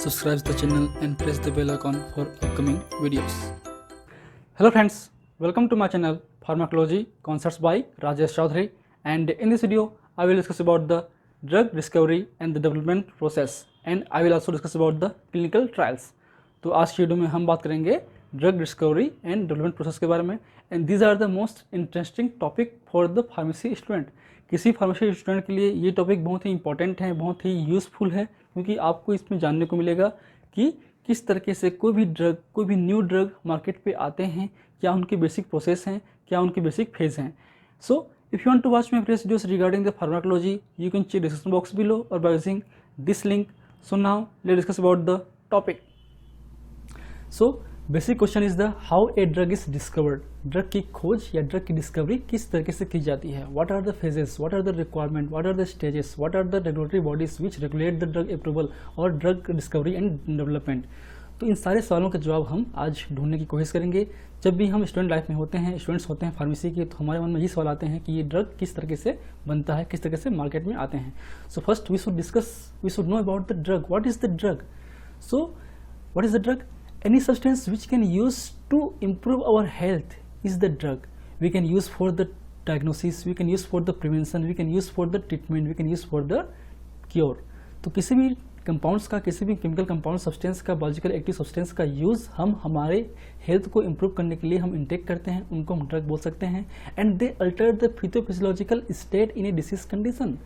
subscribe the channel and press the bell icon for upcoming videos. Hello friends, welcome to my channel Pharmacology Concepts by Rajesh Chaudhary, and in this video I will discuss about the drug discovery and the development process, and I will also discuss about the clinical trials. तो आज की video में हम बात करेंगे drug discovery and development process के बारे में, and these are the most interesting topic for the pharmacy student. किसी फार्मेसी स्टूडेंट के लिए ये टॉपिक बहुत ही इंपॉर्टेंट है, बहुत ही यूज़फुल है, क्योंकि आपको इसमें जानने को मिलेगा कि किस तरीके से कोई भी न्यू ड्रग मार्केट पे आते हैं, क्या उनके बेसिक प्रोसेस हैं, क्या उनके बेसिक फेज हैं. So if you want to watch my previous videos regarding the pharmacology, you can check description box below और by using this link. So now let's discuss about the topic. So basic question is the how a drug is discovered. Drug की खोज या drug की discovery किस तरीके से की जाती है. What are the phases, what are the requirement, what are the stages, what are the regulatory bodies which regulate the drug approval और ड्रग डिस्कवरी एंड डेवलपमेंट. तो इन सारे सवालों के जवाब हम आज ढूंढने की कोशिश करेंगे. जब भी हम स्टूडेंट लाइफ में होते हैं, स्टूडेंट्स होते हैं फार्मेसी के, तो हमारे मन में ये सवाल आते हैं कि ये ड्रग किस तरीके से बनता है, किस तरीके से मार्केट में आते हैं. So first we should know about the drug. What is the drug? So what is the drug? Any substance which can use to improve our health is the drug. We can use for the diagnosis, we can use for the prevention, we can use for the treatment, we can use for the cure. तो किसी भी compounds का, किसी भी chemical compound substance का, biological active substance का use हम हमारे हेल्थ को इम्प्रूव करने के लिए हम इंटेक करते हैं, उनको हम ड्रग बोल सकते हैं. And they alter the physiological state in A disease condition.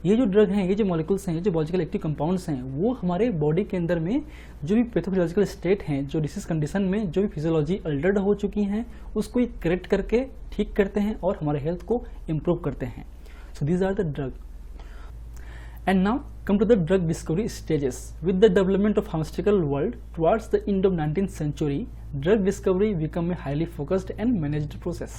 ये जो ड्रग हैं, ये जो मॉलिक्यूल्स हैं, ये जो बायोलॉजिकल एक्टिव कंपाउंड्स हैं, वो हमारे बॉडी के अंदर में जो भी पैथोफिजियोलॉजिकल स्टेट हैं, जो डिसीज कंडीशन में जो भी फिजियोलॉजी अल्टर्ड हो चुकी हैं, उसको ये करेक्ट करके ठीक करते हैं और हमारे हेल्थ को इम्प्रूव करते हैं. So these are the drug. And now come to the drug discovery stages. With the development of pharmaceutical world towards the end of 19th century, drug discovery become a highly focused and managed process.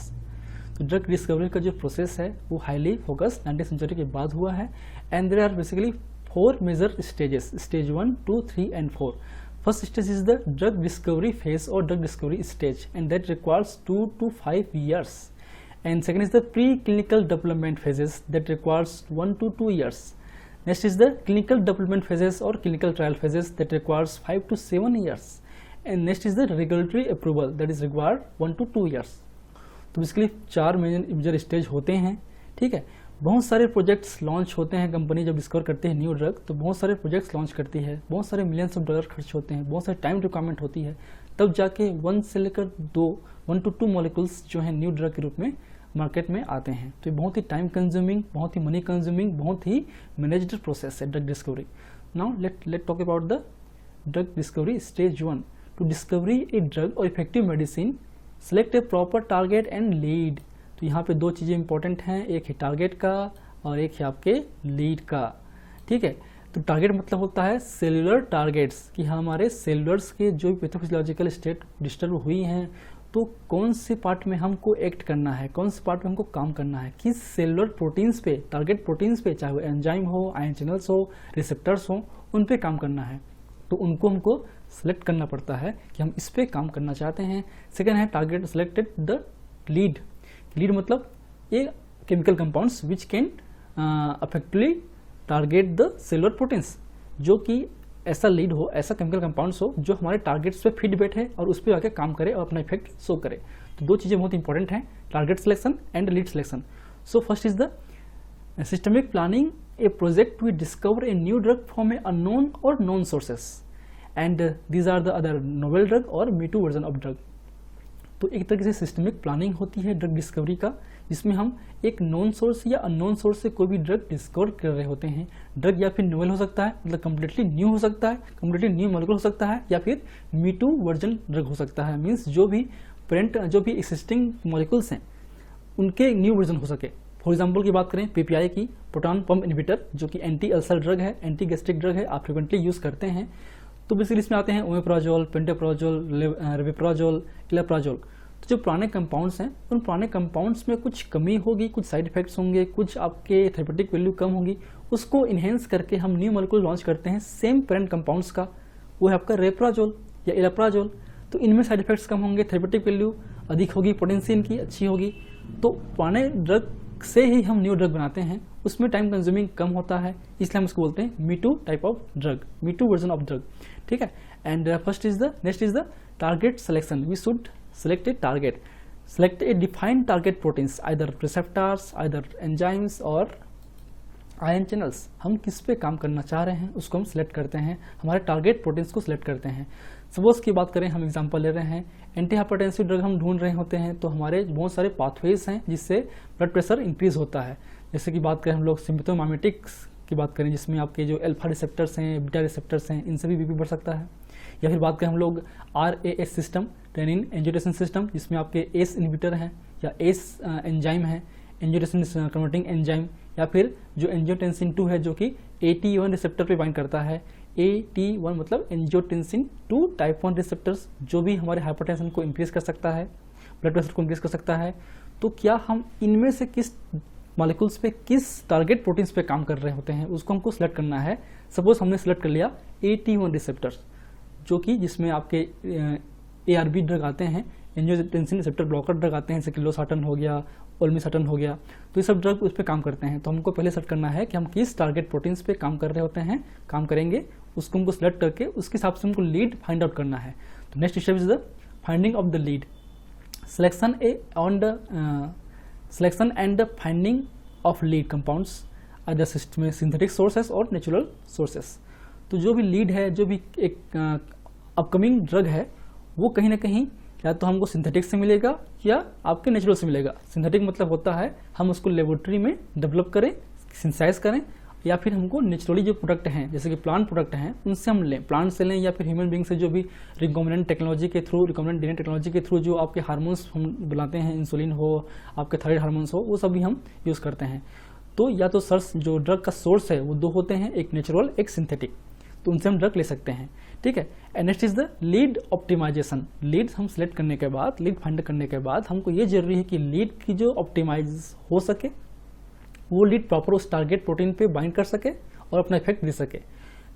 तो drug discovery का जो process है वो highly focused 19th century के बाद हुआ है. And there are basically 4 major stages, stage 1, 2, 3 and 4. First stage is the drug discovery phase और drug discovery stage, and that requires 2 to 5 years. And second is the pre-clinical development phases that requires 1 to 2 years. Next is the clinical development phases or clinical trial phases that requires 5 to 7 years. And next is the regulatory approval that is required 1 to 2 years. तो basically 4 major stage होते हैं. ठीक है, बहुत सारे projects launch होते हैं. Company जब डिस्कवर करते हैं न्यू ड्रग तो बहुत सारे प्रोजेक्ट्स लॉन्च करती है, बहुत सारे मिलियंस ऑफ डॉलर खर्च होते हैं, बहुत सारे टाइम रिक्वायरमेंट होती है, तब जाके 1 से लेकर 1 to 2 मॉलिक्यूल्स जो है न्यू ड्रग के रूप में मार्केट में आते हैं. तो ये बहुत ही टाइम कंज्यूमिंग, बहुत ही मनी कंज्यूमिंग, बहुत ही मैनेज्ड प्रोसेस है drug discovery. Now let talk about the drug discovery stage 1. To discovery a drug और effective medicine, select a proper target and lead. तो यहाँ पे 2 चीज़ें इंपॉर्टेंट हैं, एक है टारगेट का और एक है आपके लीड का. ठीक है, तो टारगेट मतलब होता है सेलुलर टारगेट्स, कि हमारे सेलुलर्स के जो पैथोफिजियोलॉजिकल स्टेट डिस्टर्ब हुई हैं, तो कौन से पार्ट में हमको एक्ट करना है, कौन से पार्ट में हमको काम करना है, किस सेलुलर प्रोटीन्स पे, टारगेट प्रोटीन्स पे, चाहे वो एंजाइम हो, आयन चैनल्स हो, रिसेप्टर्स हो, उन पे काम करना है. तो उनको हमको सेलेक्ट करना पड़ता है कि हम इस पे काम करना चाहते हैं. सेकंड है target selected the lead. Lead मतलब ये chemical compounds which can effectively target the cellular proteins, जो कि ऐसा लीड हो, ऐसा केमिकल कंपाउंड्स हो जो हमारे टारगेट्स पे फिट बैठे और उस पर आके काम करे और अपना इफेक्ट शो करे. तो 2 चीज़ें बहुत इंपॉर्टेंट हैं, target selection and lead selection. So first is the systemic planning a project to discover a new drug from a unknown और known sources, and these are the other novel drug और me too version of drug. तो एक तरीके से systemic planning होती है drug discovery का, जिसमें हम एक नॉन सोर्स या अननोन सोर्स से कोई भी ड्रग डिस्कवर कर रहे होते हैं. ड्रग या फिर नोवेल हो सकता है, मतलब कम्प्लीटली न्यू हो सकता है, कम्प्लीटली न्यू मॉलिक्यूल हो सकता है, या फिर मी टू वर्जन ड्रग हो सकता है. मीन्स जो भी एक्सिस्टिंग मॉलिक्यूल्स हैं उनके न्यू वर्जन हो सके. फॉर एग्जाम्पल की बात करें पीपीआई की, प्रोटॉन पंप इनहिबिटर, जो कि एंटी अल्सर ड्रग है, एंटी गैस्ट्रिक ड्रग है, आप फ्रिक्वेंटली यूज़ करते हैं. तो बेसिकली इसमें आते हैं ओमेप्राजोल, पेंटाप्राजोल, रेविप्राजोल, इलाप्राजोल. तो जो पुराने कंपाउंड्स हैं, उन पुराने कंपाउंड्स में कुछ कमी होगी, कुछ साइड इफेक्ट्स होंगे, कुछ आपके थेरेपेटिक वैल्यू कम होगी, उसको इन्हेंस करके हम न्यू मॉलिक्यूल लॉन्च करते हैं सेम पेरेंट कंपाउंड्स का. वो है आपका रेप्राजोल या इलाप्राजोल. तो इनमें साइड इफेक्ट्स कम होंगे, थेरेपेटिक वैल्यू अधिक होगी, पोटेंसी इनकी अच्छी होगी. तो पुराने ड्रग से ही हम न्यू ड्रग बनाते हैं उसमें टाइम कंज्यूमिंग कम होता है, इसलिए हम उसको बोलते हैं me too type of drug, me too version of drug. ठीक है, and next is the target selection. We should select a target, select a defined target proteins, either receptors, either enzymes or ion channels। हम किस पे काम करना चाह रहे हैं उसको हम सिलेक्ट करते हैं, हमारे टारगेट प्रोटीन्स को सिलेक्ट करते हैं। सपोज की बात करें, हम एग्जांपल ले रहे हैं, एंटी हाइपरटेंसिव ड्रग हम ढूंढ रहे होते हैं, तो हमारे बहुत सारे पाथवेज हैं जिससे ब्लड प्रेशर इंक्रीज होता है। जैसे कि बात करें हम लोग सिम्पथोमाइमेटिक्स की बात करें, जिसमें आपके जो अल्फा रिसेप्टर्स हैं, बीटा रिसेप्टर्स हैं, इनसे भी बीपी बढ़ सकता है। या फिर बात करें हम लोग RAS system, renin angiotensin system, जिसमें आपके एस इनहिबिटर हैं या एस एंजाइम है, एंजियोटेंसिन कन्वर्टिंग एंजाइम, या फिर जो एंजियोटेंसिन 2 है जो कि AT1 रिसेप्टर पे बाइंड करता है। AT1 मतलब एंजियोटेंसिन 2 टाइप 1 रिसेप्टर्स, जो भी हमारे हाइपरटेंशन को इंक्रीज कर सकता है, ब्लड प्रेशर को इंक्रीज कर सकता है। तो क्या हम इनमें से किस मॉलिक्यूल्स पे, किस टारगेट प्रोटीन्स पे काम कर रहे होते हैं उसको हमको सिलेक्ट करना है। सपोज हमने सेलेक्ट कर लिया AT1 रिसेप्टर्स, जो कि जिसमें आपके ARB ड्रग आते हैं, एंजियोटेंसिन रिसेप्टर ब्लॉकर ड्रग आते हैं, जैसे कि लोसाटन हो गया, ओल्मिसाटन हो गया, तो ये सब ड्रग उस पर काम करते हैं। तो हमको पहले सेलेक्ट करना है कि हम किस टारगेट प्रोटीन्स पे काम कर रहे होते हैं, काम करेंगे, उसको हमको सिलेक्ट करके उसके हिसाब से हमको लीड फाइंड आउट करना है। तो next step is the finding of the lead, selection and the finding of lead compounds other system में सिंथेटिक सोर्सेस और नेचुरल सोर्सेस। तो जो भी लीड है, जो भी एक अपकमिंग ड्रग है, वो कहीं ना कहीं या तो हमको सिंथेटिक से मिलेगा या आपके नेचुरल से मिलेगा। सिंथेटिक मतलब होता है हम उसको लेबोरेटरी में डेवलप करें, सिंथेसाइज करें, या फिर हमको नेचुरली जो प्रोडक्ट हैं, जैसे कि प्लांट प्रोडक्ट हैं, उनसे हम लें, प्लांट से लें, या फिर ह्यूमन बींग से जो भी रिकॉम्बिनेंट टेक्नोलॉजी के थ्रू, रिकॉम्बिनेंट डीएनए टेक्नोलॉजी के थ्रू जो आपके हार्मोन्स हम बुलाते हैं, इंसुलिन हो, आपके थायराइड हार्मोन्स हो, वो सभी हम यूज़ करते हैं। तो या तो सर्स जो ड्रग का सोर्स है वो दो होते हैं, एक नेचुरल एक सिंथेटिक, तो उनसे हम ड्रग ले सकते हैं। ठीक है, and next is the lead optimization. Lead हम सिलेक्ट करने के बाद, लीड फाइंड करने के बाद हमको ये जरूरी है कि लीड की जो ऑप्टिमाइज हो सके, वो लीड प्रॉपर उस टारगेट प्रोटीन पे बाइंड कर सके और अपना इफेक्ट दे सके।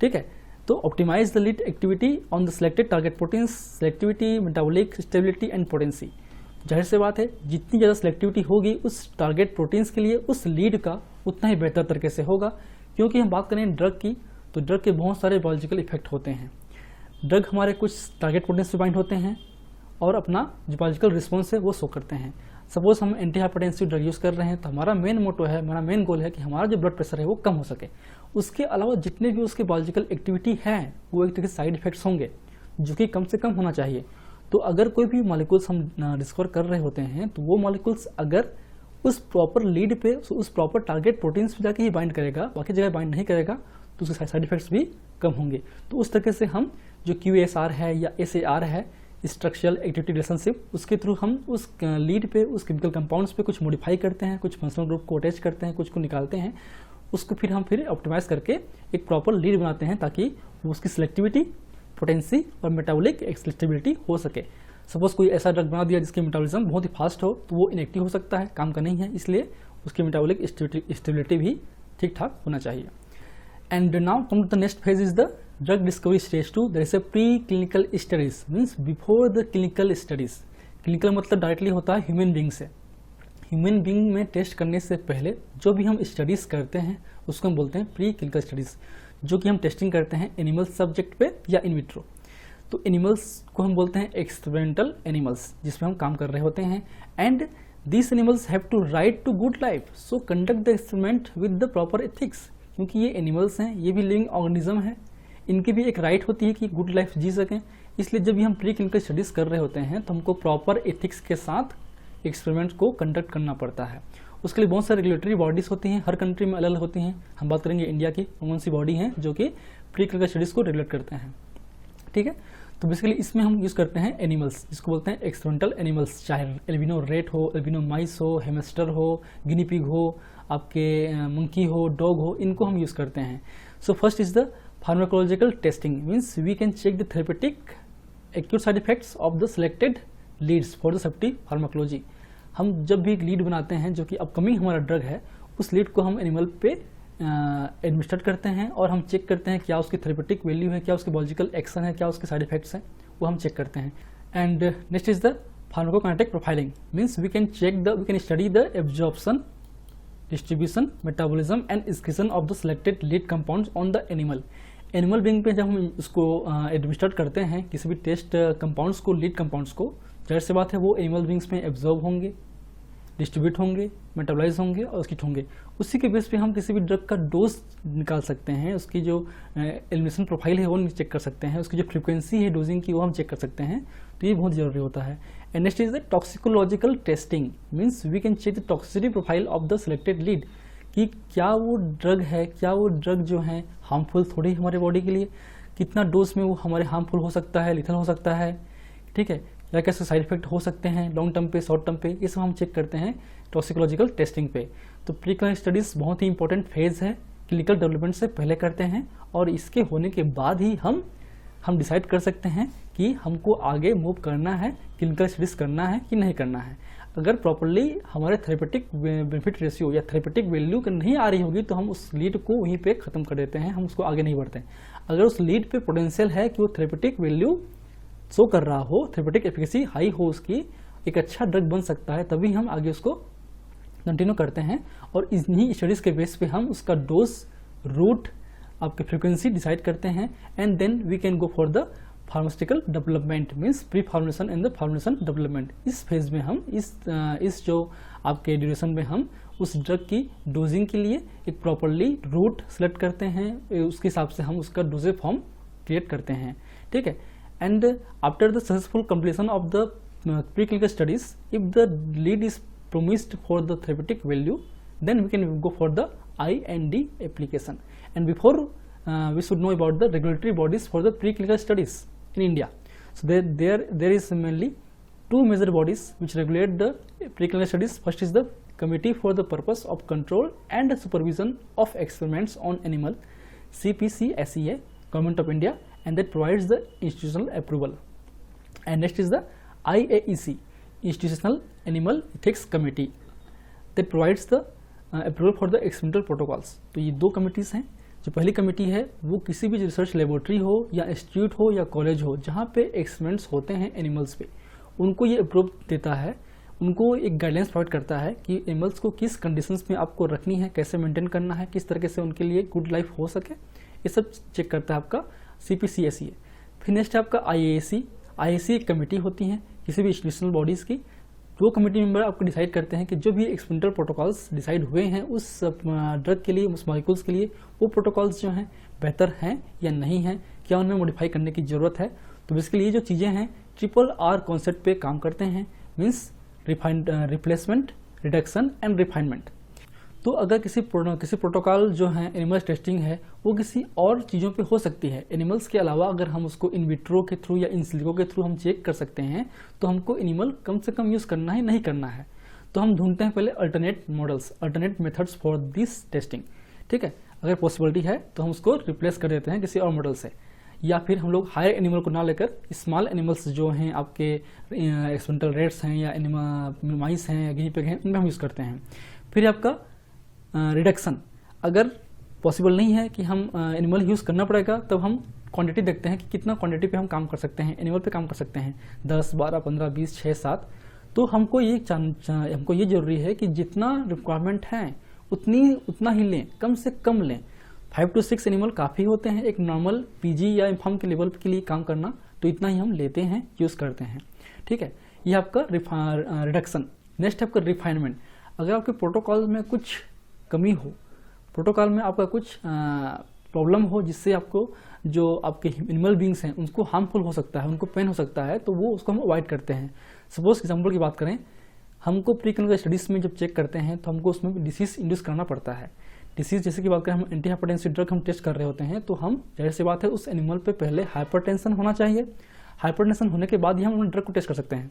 ठीक है, तो optimize the lead activity on the selected target proteins, selectivity, metabolic stability and potency. जाहिर सी बात है, जितनी ज़्यादा सिलेक्टिविटी होगी उस टारगेट प्रोटीन्स के लिए, उस लीड का उतना ही बेहतर तरीके से होगा। क्योंकि हम बात करें ड्रग की, तो ड्रग के बहुत सारे बायोलॉजिकल इफेक्ट होते हैं। ड्रग हमारे कुछ टारगेट प्रोटीन्स से बाइंड होते हैं और अपना जो बायोलॉजिकल रिस्पॉन्स है वो शो करते हैं। सपोज हम एंटी हाइपरटेंसिव ड्रग यूज़ कर रहे हैं, तो हमारा मेन मोटो है, हमारा मेन गोल है कि हमारा जो ब्लड प्रेशर है वो कम हो सके। उसके अलावा जितने भी उसके बायोलॉजिकल एक्टिविटी है वो एक तरह के साइड इफेक्ट्स होंगे जो कि कम से कम होना चाहिए। तो अगर कोई भी मॉलिक्यूल्स हम डिस्कवर कर रहे होते हैं, तो वो मॉलिक्यूल्स अगर उस प्रॉपर लीड पे, उस प्रॉपर टारगेट प्रोटीन्स पे जाके ही बाइंड करेगा, बाकी जगह बाइंड नहीं करेगा, तो उसके साइड इफेक्ट्स भी कम होंगे। तो उस तरीके से हम जो QSR है या SAR है, स्ट्रक्चरल एक्टिविटी रिलेशनशिप, उसके थ्रू हम उस लीड पे, उस केमिकल कंपाउंड्स पे कुछ मॉडिफाई करते हैं, कुछ फंक्शनल ग्रुप को अटैच करते हैं, कुछ को निकालते हैं, उसको फिर हम ऑप्टिमाइज करके एक प्रॉपर लीड बनाते हैं ताकि उसकी सिलेक्टिविटी, पोटेंसी और मेटाबॉलिक एक्सेसिबिलिटी हो सके। सपोज कोई ऐसा ड्रग बना दिया जिसकी मेटाबॉलिज्म बहुत ही फास्ट हो, तो वो इनएक्टिव हो सकता है, काम का नहीं है, इसलिए उसकी मेटाबॉलिक स्टेबिलिटी भी ठीक ठाक होना चाहिए। And now come to the next phase is the drug discovery stage 2. There is a pre-clinical studies, means before the clinical studies. Clinical मतलब डायरेक्टली होता है ह्यूमन बींग से। ह्यूमन बींग में टेस्ट करने से पहले जो भी हम स्टडीज करते हैं उसको हम बोलते हैं प्री क्लिनिकल स्टडीज, जो कि हम टेस्टिंग करते हैं एनिमल सब्जेक्ट पे या इन विट्रो। तो एनिमल्स को हम बोलते हैं एक्सपेरिमेंटल एनिमल्स, जिसमें हम काम कर रहे होते हैं। And these animals have to right to good life, so conduct the experiment with the proper ethics। क्योंकि ये एनिमल्स हैं, ये भी लिविंग ऑर्गेनिज्म है, इनकी भी एक राइट होती है कि गुड लाइफ जी सकें। इसलिए जब भी हम प्री क्लिनिकल स्टडीज़ कर रहे होते हैं तो हमको प्रॉपर एथिक्स के साथ एक्सपेरिमेंट को कंडक्ट करना पड़ता है। उसके लिए बहुत सारी रेगुलेटरी बॉडीज़ होती हैं, हर कंट्री में अलग अलग होती हैं। हम बात करेंगे इंडिया की कौन सी बॉडी हैं जो कि प्री क्लिनिकल स्टडीज़ को रेगुलेट करते हैं। ठीक है, तो बेसिकली इसमें हम यूज़ करते हैं एनिमल्स, जिसको बोलते हैं एक्सपेरिमेंटल एनिमल्स, चाहे एल्बिनो रेट हो, एल्बिनो माइस हो, हेमस्टर हो, गिनी पिग हो, आपके मंकी हो, डॉग हो, इनको हम यूज़ करते हैं। So first is the pharmacological testing, means we can check the therapeutic acute side effects of the selected leads for the safety pharmacology. हम जब भी एक लीड बनाते हैं जो कि अपकमिंग हमारा ड्रग है, उस लीड को हम एनिमल पे एडमिनिस्ट्रेट करते हैं और हम चेक करते हैं क्या उसकी थेरेपेटिक वैल्यू है, क्या उसकी बायोलॉजिकल एक्शन है, क्या उसके साइड इफेक्ट्स हैं, वो हम चेक करते हैं। And next is the pharmacokinetic profiling, means we can study the absorption distribution, metabolism and excretion of the selected lead compounds on the animal. Animal being पे जब हम उसको एडमिनिस्टर करते हैं किसी भी टेस्ट कंपाउंड्स को, लीड कंपाउंड्स को, जाहिर सी बात है वो एनिमल बीइंग्स में एब्जॉर्ब होंगे, डिस्ट्रीब्यूट होंगे, मेटाबोलाइज होंगे और एक्सक्रीट होंगे। उसी के बेस पे हम किसी भी ड्रग का डोज निकाल सकते हैं, उसकी जो एलिमिनेशन प्रोफाइल है वो चेक कर सकते हैं, उसकी जो फ्रीक्वेंसी है डोजिंग की वो हम चेक कर सकते हैं। तो ये बहुत ज़रूरी होता है। And next is the toxicological testing, means we can check the toxicity profile of the selected lead, कि क्या वो ड्रग है, क्या वो ड्रग जो है हार्मफुल थोड़ी हमारे बॉडी के लिए, कितना डोज में वो हमारे हार्मफुल हो सकता है, लिथल हो सकता है, ठीक है, या कैसे साइड इफेक्ट हो सकते हैं लॉन्ग टर्म पे, शॉर्ट टर्म पे, ये सब हम चेक करते हैं टॉक्सिकोलॉजिकल टेस्टिंग पे। तो प्रीक्लिनिकल स्टडीज बहुत ही इंपॉर्टेंट फेज है, क्लिनिकल डेवलपमेंट से पहले करते हैं और इसके होने के बाद ही हम डिसाइड कर सकते हैं कि हमको आगे मूव करना है, क्लिनिकल स्टडीज करना है कि नहीं करना है। अगर प्रॉपरली हमारे थेरेपेटिक बेनिफिट रेशियो या थेरेपेटिक वैल्यू नहीं आ रही होगी तो हम उस लीड को वहीं पे ख़त्म कर देते हैं, हम उसको आगे नहीं बढ़ते हैं। अगर उस लीड पे पोटेंशियल है कि वो थेरेपेटिक वैल्यू शो कर रहा हो, थेरेपेटिक एफिकेसी हाई हो, उसकी एक अच्छा ड्रग बन सकता है, तभी हम आगे उसको कंटिन्यू करते हैं। और इन्हीं स्टडीज़ के बेस पे हम उसका डोज, रूट, आपकी फ्रीक्वेंसी डिसाइड करते हैं and then we can go for the pharmaceutical development, means pre formation and the formation development. इस फेज में हम इस जो आपके ड्यूरेशन में हम उस ड्रग की डोजिंग के लिए एक प्रॉपरली रूट सेलेक्ट करते हैं, उसके हिसाब से हम उसका डोजेज फॉर्म क्रिएट करते हैं, ठीक है। And after the successful completion of the preclinical studies, if the lead is promised for the therapeutic value, then we can go for the IND application. And before we should know about the regulatory bodies for the preclinical studies in India. So there is mainly two major bodies which regulate the preclinical studies. First is the Committee for the Purpose of Control and Supervision of Experiments on Animal, CPCSEA, Government of India, and that provides the institutional approval. And next is the IAEC, Institutional Animal Ethics Committee, that provides the approval for the experimental protocols. तो ये दो committees हैं। जो पहली committee है वो किसी भी रिसर्च लेबोरेटरी हो या इंस्टीट्यूट हो या कॉलेज हो जहाँ पे एक्सपेरिमेंट्स होते हैं एनिमल्स पे, उनको ये अप्रूव देता है, उनको एक गाइडलाइंस प्रोवाइड करता है कि एनिमल्स को किस कंडीशंस में आपको रखनी है, कैसे मेंटेन करना है, किस तरीके से उनके लिए गुड लाइफ हो सके, ये सब चेक करता है आपका CPCSEA। फिर नेक्स्ट है आपका IAC एक कमेटी होती है किसी भी इंस्टीट्यूशनल बॉडीज़ की। जो कमेटी मेंबर आपको डिसाइड करते हैं कि जो भी एक्सपेरिमेंटल प्रोटोकॉल्स डिसाइड हुए हैं उस ड्रग के लिए, उस मॉलिक्यूल्स के लिए, वो प्रोटोकॉल्स जो हैं बेहतर हैं या नहीं हैं, क्या उनमें मॉडिफाई करने की ज़रूरत है। तो बेसिकली ये जो चीज़ें हैं RRR कॉन्सेप्ट पे काम करते हैं, means replacement, reduction and refinement. तो अगर किसी प्रोटोकॉल जो है एनिमल टेस्टिंग है वो किसी और चीज़ों पे हो सकती है, एनिमल्स के अलावा अगर हम उसको इन विट्रो के थ्रू या इन सिलिको के थ्रू हम चेक कर सकते हैं तो हमको एनिमल कम से कम यूज़ करना है, नहीं करना है। तो हम ढूंढते हैं पहले alternate models, alternate methods for this testing, ठीक है। अगर पॉसिबिलिटी है तो हम उसको रिप्लेस कर देते हैं किसी और मॉडल से, या फिर हम लोग हायर एनिमल को ना लेकर स्मॉल एनिमल्स जो हैं आपके एक्सपेरिमेंटल रेट्स हैं या एनिमल माइस हैं या गिनी पिग हैं, उनमें हम यूज़ करते हैं। फिर आपका रिडक्शन, अगर पॉसिबल नहीं है कि हम एनिमल यूज़ करना पड़ेगा तब हम क्वांटिटी देखते हैं कि कितना क्वांटिटी पे हम काम कर सकते हैं, एनिमल पे काम कर सकते हैं 10, 12, 15, 20, 6, 7। तो हमको ये ज़रूरी है कि जितना रिक्वायरमेंट है उतना ही लें, कम से कम लें। 5 to 6 एनिमल काफ़ी होते हैं एक नॉर्मल PG या इन्फॉर्म के लेवल के लिए काम करना, तो इतना ही हम लेते हैं, यूज़ करते हैं, ठीक है। ये आपका रिडक्शन। नेक्स्ट है आपका रिफाइनमेंट। अगर आपके प्रोटोकॉल में कुछ कमी हो, प्रोटोकॉल में आपका कुछ प्रॉब्लम हो जिससे आपको जो आपके एनिमल बींग्स हैं उनको हार्मफुल हो सकता है, उनको पेन हो सकता है, तो वो उसको हम अवॉइड करते हैं। सपोज एग्जाम्पल की बात करें, हमको प्रीक्लिनिकल स्टडीज़ में जब चेक करते हैं तो हमको उसमें डिसीज़ इंड्यूस करना पड़ता है। डिसीज़ जैसे कि बात करें, हम एंटी हाइपरटेंसिव ड्रग हम टेस्ट कर रहे होते हैं, तो हम जाहिर सी बात है उस एनिमल पे पहले हाइपरटेंशन होना चाहिए। हाइपरटेंशन होने के बाद ही हम उन ड्रग को टेस्ट कर सकते हैं।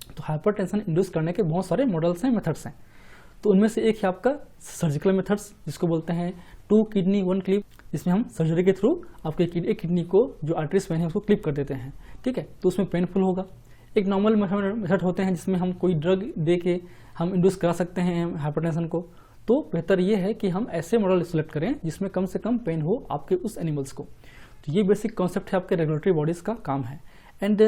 तो हाइपरटेंशन इंड्यूस करने के बहुत सारे मॉडल्स हैं, मेथड्स हैं। तो उनमें से एक है आपका सर्जिकल मेथड्स, जिसको बोलते हैं 2 किडनी 1 क्लिप, जिसमें हम सर्जरी के थ्रू आपके एक किडनी को जो आर्टरीज पेन है उसको क्लिप कर देते हैं, ठीक है। तो उसमें पेनफुल होगा। एक नॉर्मल मेथड होते हैं जिसमें हम कोई ड्रग दे के हम इंड्यूस करा सकते हैं हाइपरटेंशन को। तो बेहतर ये है कि हम ऐसे मॉडल सिलेक्ट करें जिसमें कम से कम पेन हो आपके उस एनिमल्स को। तो ये बेसिक कॉन्सेप्ट है आपके रेगुलेटरी बॉडीज़ का काम है। And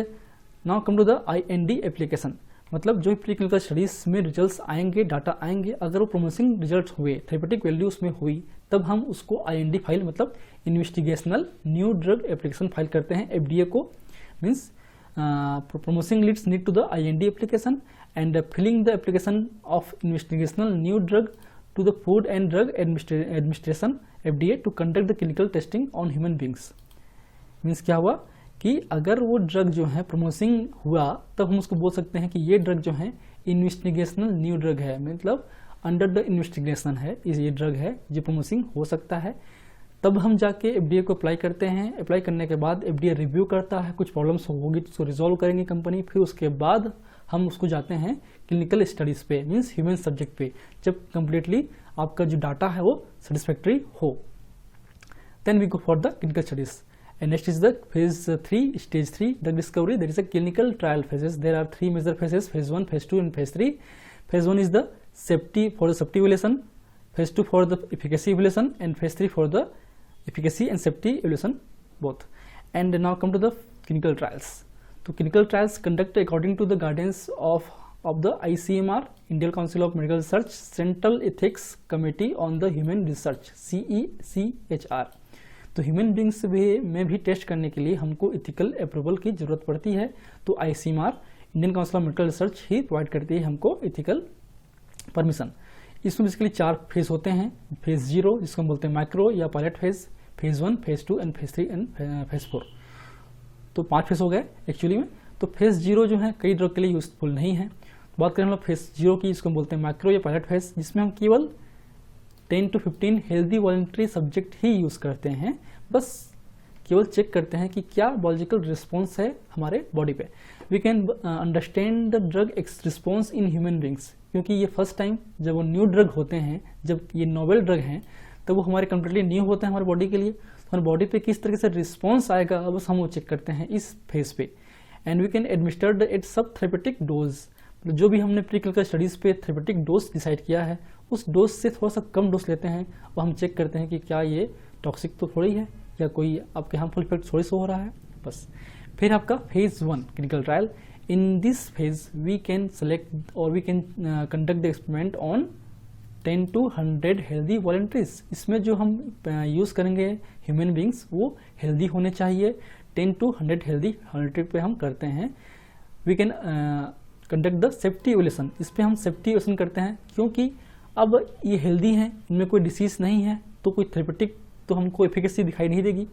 now come to the IND application. मतलब जो प्री क्लिनिकल स्टडीज में रिजल्ट्स आएंगे, डाटा आएंगे, अगर वो प्रोमिसिंग रिजल्ट हुए, थेरेपेटिक वैल्यू उसमें हुई, तब हम उसको IND फाइल मतलब investigational new drug application file करते हैं FDA को। Means promising leads need to the IND application and filling the application of investigational new drug to the Food and Drug Administration FDA to conduct the clinical testing on human beings। Means क्या हुआ कि अगर वो drug जो है promising हुआ, तब हम उसको बोल सकते हैं कि ये ड्रग जो है इन्वेस्टिगेशनल न्यू ड्रग है, मतलब अंडर द इन्वेस्टिगेशन है, ये ड्रग है जो प्रोमोसिंग हो सकता है। तब हम जाके FDA को अप्लाई करते हैं। अप्लाई करने के बाद FDA रिव्यू करता है, कुछ प्रॉब्लम्स होगी तो उसको रिजॉल्व करेंगे कंपनी। फिर उसके बाद हम उसको जाते हैं क्लिनिकल स्टडीज पे, मीन्स ह्यूमन सब्जेक्ट पे, जब कंप्लीटली आपका जो डाटा है वो सेटिस्फैक्ट्री हो। Then we go for the clinical studies and next is the phase 3 stage 3 drug discovery. There is a clinical trial phases. There are 3 major phases, phase 1, phase 2 and phase 3। Phase 1 is the safety for the safety evaluation, phase 2 for the efficacy evaluation and phase 3 for the efficacy and safety evaluation both। And now come to the clinical trials। तो clinical trials conduct according to the guidance of the ICMR, Indian Council of Medical Research, Central Ethics Committee on the Human Research, CECHR। तो human beings में भी test करने के लिए हमको ethical approval की जरूरत पड़ती है। तो ICMR, Indian council of medical research he provide करती है हमको इथिकल परमिशन। इसमें बेसिकली 4 फेज होते हैं। फेज 0 जिसको हम बोलते हैं माइक्रो या pilot phase, phase 1, phase 2 and phase 3 and phase 4। तो 5 फेज हो गए एक्चुअली में। तो फेज 0 जो है कई ड्रग के लिए यूजफुल नहीं है। बात करें हम लोग फेज 0 की, जिसको हम बोलते हैं माइक्रो या पायलट फेज, जिसमें हम केवल 10 to 15 healthy voluntary subject he use करते हैं। बस केवल चेक करते हैं कि क्या बायोलॉजिकल रिस्पॉन्स है हमारे बॉडी पे। We can understand the drug response in human beings, क्योंकि ये फर्स्ट टाइम जब वो न्यू ड्रग होते हैं, जब ये नोवेल ड्रग हैं, तो वो हमारे कंप्लीटली न्यू होते हैं हमारे बॉडी के लिए। तो हमारे बॉडी पे किस तरीके से रिस्पॉन्स आएगा बस हम वो चेक करते हैं इस फेज पे। And we can administer at sub therapeutic dose, जो भी हमने प्री क्लिनिकल स्टडीज पे थेरेपेटिक डोज डिसाइड किया है, उस डोज से थोड़ा सा कम डोज लेते हैं और हम चेक करते हैं कि क्या ये टॉक्सिक तो थोड़ी है या कोई आपके हार्मफुल इफेक्ट थोड़ी सा हो रहा है बस। फिर आपका phase 1 clinical trial. In this phase we can select और we can conduct the experiment on 10 to 100 healthy volunteers. इसमें जो हम यूज़ करेंगे ह्यूमन बींग्स वो हेल्दी होने चाहिए। 10 to 100 हेल्दी वॉलंटरी पे हम करते हैं। We can conduct the safety evaluation. इस पर हम सेफ्टी इवैल्यूएशन करते हैं क्योंकि अब ये हेल्दी हैं, इनमें कोई डिसीज़ नहीं है, तो कोई थेरेपेटिक तो हमको एफिकेसी दिखाई नहीं देगी।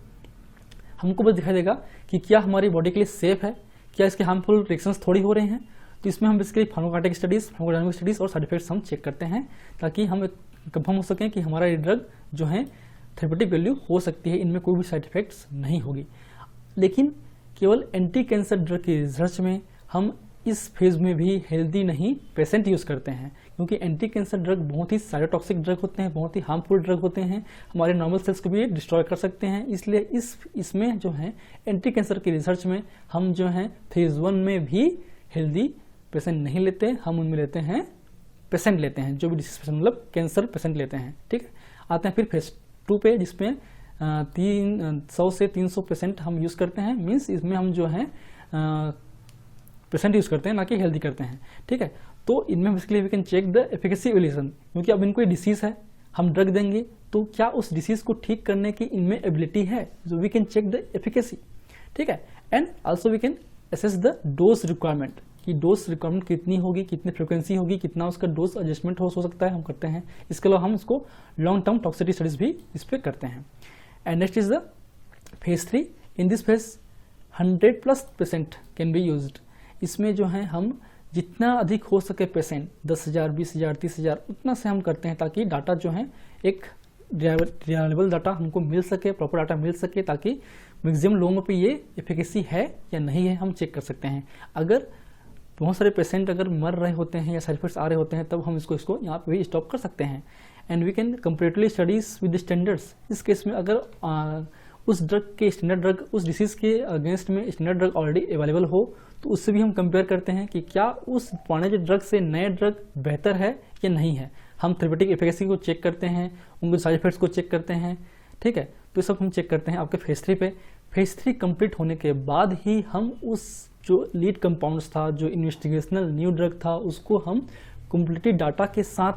हमको बस दिखाई देगा कि क्या हमारी बॉडी के लिए सेफ है, क्या इसके हार्मफुल रिएक्शंस थोड़ी हो रहे हैं। तो इसमें हम basically pharmacokinetic studies, pharmacodynamic studies और साइड इफेक्ट्स हम चेक करते हैं, ताकि हम कंफर्म हो सकें कि हमारा ये ड्रग जो है थेरेपेटिक वैल्यू हो सकती है, इनमें कोई भी साइड इफेक्ट्स नहीं होगी। लेकिन केवल एंटी कैंसर ड्रग की रिसर्च में हम इस फेज में भी हेल्दी नहीं पेशेंट यूज़ करते हैं, क्योंकि एंटी कैंसर ड्रग बहुत ही साइटोटॉक्सिक ड्रग होते हैं, बहुत ही हार्मफुल ड्रग होते हैं, हमारे नॉर्मल सेल्स को भी डिस्ट्रॉय कर सकते हैं। इसलिए इसमें जो है एंटी कैंसर की रिसर्च में हम जो है फेज 1 में भी हेल्दी पेशेंट नहीं लेते, हम उनमें लेते हैं पेशेंट लेते हैं जो भी डिसीज पेशेंट मतलब कैंसर पेशेंट लेते हैं। ठीक है, आते हैं फिर फेज 2 पे, जिसमें 100 से 300 पेशेंट हम यूज़ करते हैं। मीन्स इसमें हम जो है पेशेंट यूज़ करते हैं, ना कि हेल्दी करते हैं। ठीक है, तो इनमें basically we can check the efficacy evaluation, क्योंकि अब इनको कोई डिसीज़ है, हम ड्रग देंगे तो क्या उस डिसीज़ को ठीक करने की इनमें एबिलिटी है, जो we can check the efficacy. ठीक है, and also we can assess the dose requirement, कि डोज रिक्वायरमेंट कितनी होगी, कितनी फ्रिक्वेंसी होगी, कितना उसका डोज एडजस्टमेंट हो सकता है, हम करते हैं। इसके अलावा हम इसको लॉन्ग टर्म टॉक्सिसिटी स्टडीज भी इस पर करते हैं। And next is the phase 3। In this phase 100+ patient can be used. इसमें जो है हम जितना अधिक हो सके पेशेंट, 10,000, 20,000, 30,000, उतना से हम करते हैं, ताकि डाटा जो है एक रिलायबल डाटा हमको मिल सके, प्रॉपर डाटा मिल सके, ताकि मैक्सिमम लोगों पे ये एफिकेसी है या नहीं है हम चेक कर सकते हैं। अगर बहुत सारे पेशेंट अगर मर रहे होते हैं या साइड इफेक्ट्स आ रहे होते हैं, तब हम इसको यहाँ पे भी स्टॉप कर सकते हैं। And we can comparatively studies with standards. इस केस में अगर उस ड्रग के स्टैंडर्ड ड्रग, उस डिसीज़ के अगेंस्ट में स्टैंडर्ड ड्रग ऑलरेडी अवेलेबल हो, तो उससे भी हम कंपेयर करते हैं कि क्या उस पुराने ड्रग से नए ड्रग बेहतर है या नहीं है। हम थेरेपेटिक एफिकेसी को चेक करते हैं, उनके साइड इफेक्ट्स को चेक करते हैं। ठीक है, तो ये सब हम चेक करते हैं आपके फेज 3 पे। फेज 3 कंप्लीट होने के बाद ही हम उस जो लीड कंपाउंड्स था, जो इन्वेस्टिगेशनल न्यू ड्रग था, उसको हम कम्प्लीटली डाटा के साथ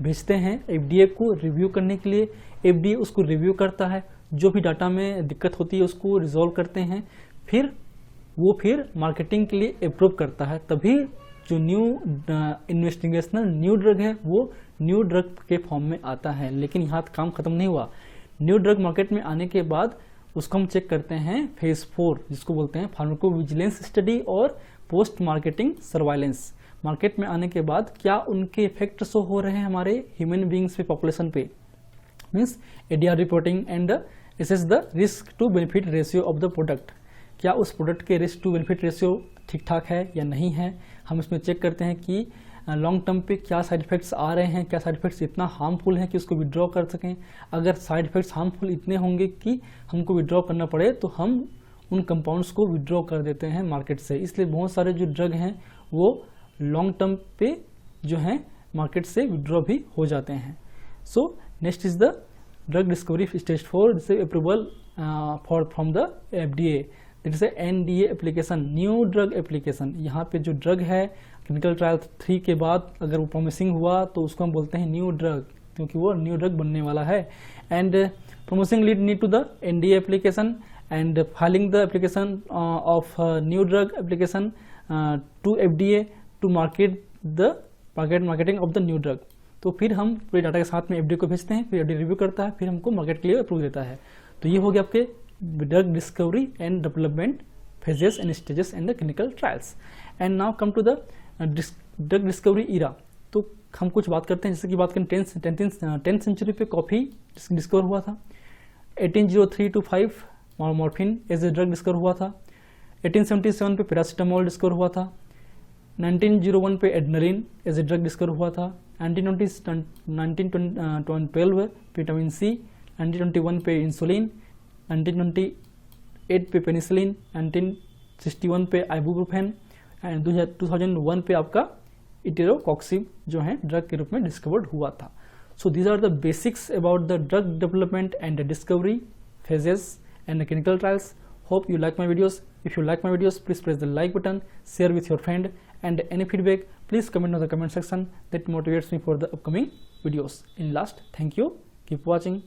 भेजते हैं FDA को रिव्यू करने के लिए। FDA उसको रिव्यू करता है, जो भी डाटा में दिक्कत होती है उसको रिजॉल्व करते हैं, फिर मार्केटिंग के लिए अप्रूव करता है। तभी जो न्यू इन्वेस्टिगेशनल न्यू ड्रग है वो न्यू ड्रग के फॉर्म में आता है। लेकिन यहाँ काम खत्म नहीं हुआ। न्यू ड्रग मार्केट में आने के बाद उसको हम चेक करते हैं फेज 4, जिसको बोलते हैं फार्माकोविजिलेंस स्टडी और पोस्ट मार्केटिंग सर्वाइलेंस। मार्केट में आने के बाद क्या उनके इफेक्ट शो हो रहे हैं हमारे ह्यूमन बींग्स पे, पॉपुलेशन पे, means ADR reporting and assess the risk to benefit ratio of the product. क्या उस प्रोडक्ट के रिस्क टू बेनिफिट रेशियो ठीक ठाक है या नहीं है। हम इसमें चेक करते हैं कि लॉन्ग टर्म पे क्या साइड इफेक्ट्स आ रहे हैं, क्या साइड इफेक्ट्स इतना हार्मफुल है कि उसको विड्रॉ कर सकें। अगर साइड इफेक्ट्स हार्मफुल इतने होंगे कि हमको विड्रॉ करना पड़े तो हम उन कंपाउंड्स को विड्रॉ कर देते हैं मार्केट से। इसलिए बहुत सारे जो ड्रग हैं वो लॉन्ग टर्म पे जो है मार्केट से विड्रॉ भी हो जाते हैं। So next is the drug discovery stage 4, जिसे approval from the FDA, that is NDA application, new drug application. यहाँ पे जो ड्रग है क्लिनिकल ट्रायल 3 के बाद अगर वो प्रॉमिसिंग हुआ तो उसको हम बोलते हैं न्यू ड्रग, क्योंकि वो न्यू ड्रग बनने वाला है। And promising lead need to the NDA application and filing the application of new drug application to FDA to marketing of the new drug. तो फिर हम पूरे डाटा के साथ में FDA को भेजते हैं, फिर FDA रिव्यू करता है, फिर हमको मार्केट के लिए अप्रूव देता है। तो ये हो गया आपके drug discovery and development phases and stages and the clinical trials. And now come to the drug discovery era. तो हम कुछ बात करते हैं, जैसे कि बात करें 10th सेंचुरी पे कॉफ़ी डिस्कवर हुआ था। 1803 to 5 morphine as a drug discover हुआ था। 1877 पे पैरासीटामोल डिस्कवर हुआ था। 1901 पे adrenaline as a drug discover हुआ था। 1912 पे विटामिन C, 1921 पे इंसुलिन, 1928 पे पेनिसिलिन, 1961 पे आइबुप्रोफेन एंड 2001 पे आपका इटेरोकॉक्सिब जो है ड्रग के रूप में डिस्कवर्ड हुआ था। So these are the basics about the drug development and discovery phases and the clinical trials. Hope you like my videos. If you like my videos, please press the like button, share with your friend, and any feedback, please comment on the comment section. That motivates me for the upcoming videos. In last, thank you. Keep watching.